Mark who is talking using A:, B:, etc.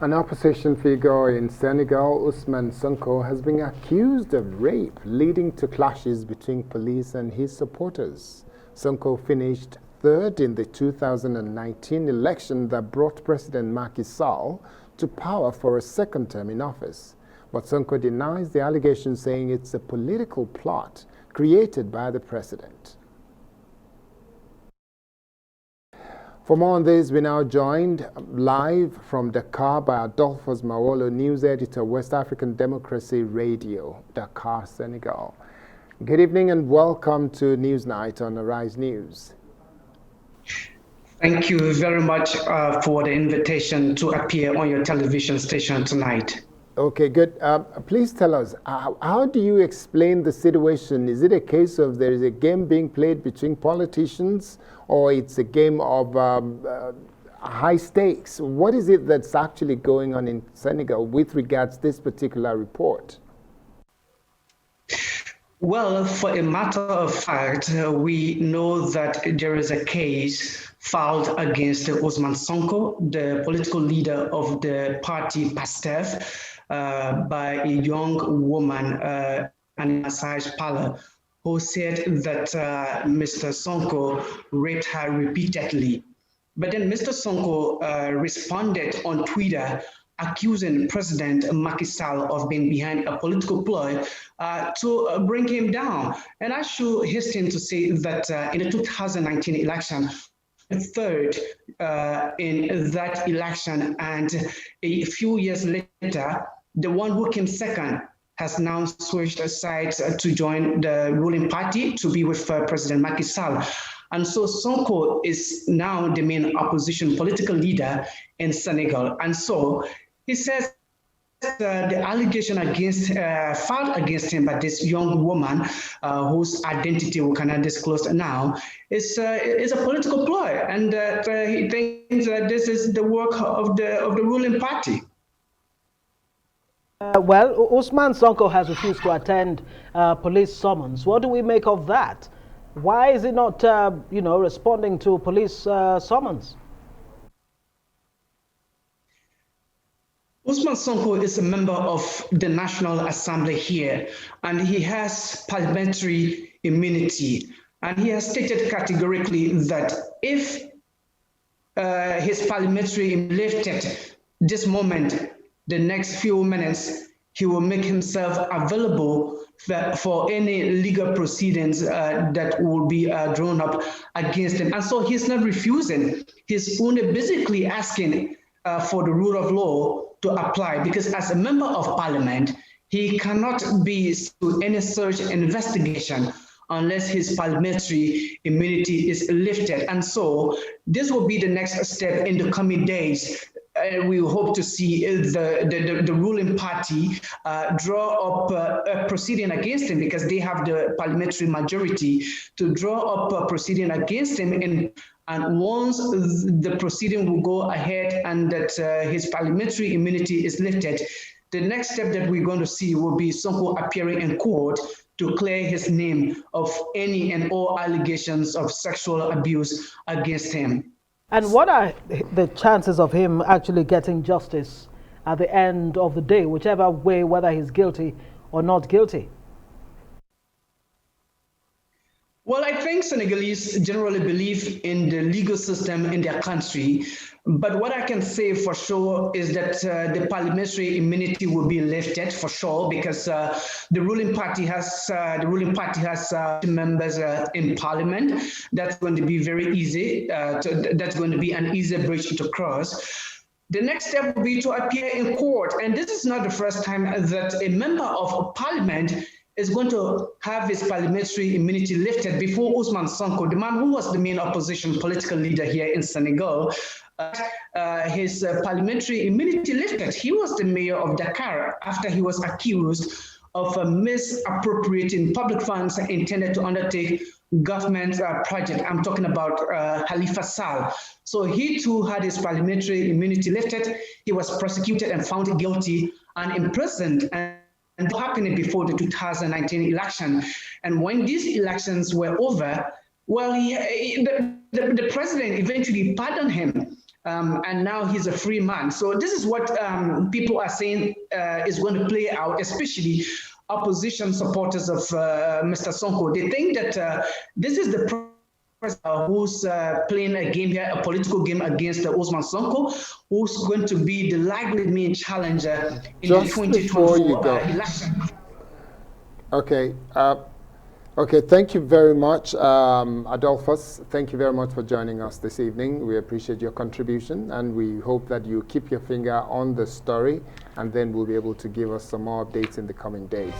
A: An opposition figure in Senegal, Ousmane Sonko, has been accused of rape, leading to clashes between police and his supporters. Sonko finished third in the 2019 election that brought President Macky Sall to power for a second term in office. But Sonko denies the allegation, saying it's a political plot created by the president. For more on this, we're now joined live from Dakar by ADOLPHUS MAWOLO, news editor, West African Democracy Radio, Dakar, Senegal. Good evening and welcome to Newsnight on Arise News.
B: Thank you very much for the invitation to appear on your television station tonight.
A: Okay, good. Please tell us, how do you explain the situation? Is it a case of there is a game being played between politicians, or it's a game of high stakes? What is it that's actually going on in Senegal with regards to this particular report?
B: Well, for a matter of fact, we know that there is a case filed against Ousmane Sonko, the political leader of the party PASTEF, by a young woman, an massage parlor, who said that Mr. Sonko raped her repeatedly. But then Mr. Sonko responded on Twitter, accusing President Macky Sall of being behind a political ploy to bring him down. And I should hasten to say that in the 2019 election, third in that election, and a few years later, the one who came second has now switched sides to join the ruling party to be with President Macky Sall. And so Sonko is now the main opposition political leader in Senegal. And so he says the allegation filed against him by this young woman, whose identity we cannot disclose now, is a political ploy, and he thinks that this is the work of the ruling party.
C: Well, Ousmane Sonko has refused to attend police summons. What do we make of that? Why is he not, responding to police summons?
B: Ousmane Sonko is a member of the National Assembly here, and he has parliamentary immunity. And he has stated categorically that if his parliamentary immunity lifted this moment, the next few minutes, he will make himself available for any legal proceedings that will be drawn up against him. And so he's not refusing. He's only basically asking for the rule of law to apply, because as a member of parliament, he cannot be to any such investigation unless his parliamentary immunity is lifted. And so this will be the next step in the coming days. We hope to see the ruling party draw up a proceeding against him, because they have the parliamentary majority to draw up a proceeding against him. And once the proceeding will go ahead and that his parliamentary immunity is lifted, the next step that we're going to see will be Sonko appearing in court to clear his name of any and all allegations of sexual abuse against him.
C: And what are the chances of him actually getting justice at the end of the day, whichever way, whether he's guilty or not guilty?
B: Well, I think Senegalese generally believe in the legal system in their country. But what I can say for sure is that the parliamentary immunity will be lifted for sure, because the ruling party has members in parliament. That's going to be very easy. That's going to be an easy bridge to cross. The next step will be to appear in court. And this is not the first time that a member of parliament is going to have his parliamentary immunity lifted. Before Ousmane Sonko, the man who was the main opposition political leader here in Senegal, his parliamentary immunity lifted. He was the mayor of Dakar after he was accused of misappropriating public funds intended to undertake government project. I'm talking about Khalifa Sall. So he too had his parliamentary immunity lifted. He was prosecuted and found guilty and imprisoned, and happening before the 2019 election. And when these elections were over, well, the president eventually pardoned him. and now he's a free man. So this is what people are saying is going to play out, especially opposition supporters of Mr. Sonko. They think that this is the president who's playing a game here, a political game against Usman Sonko, who's going to be the likely main challenger in the 2024 election.
A: Okay. Okay, thank you very much, Adolphus. Thank you very much for joining us this evening. We appreciate your contribution, and we hope that you keep your finger on the story, and then we'll be able to give us some more updates in the coming days.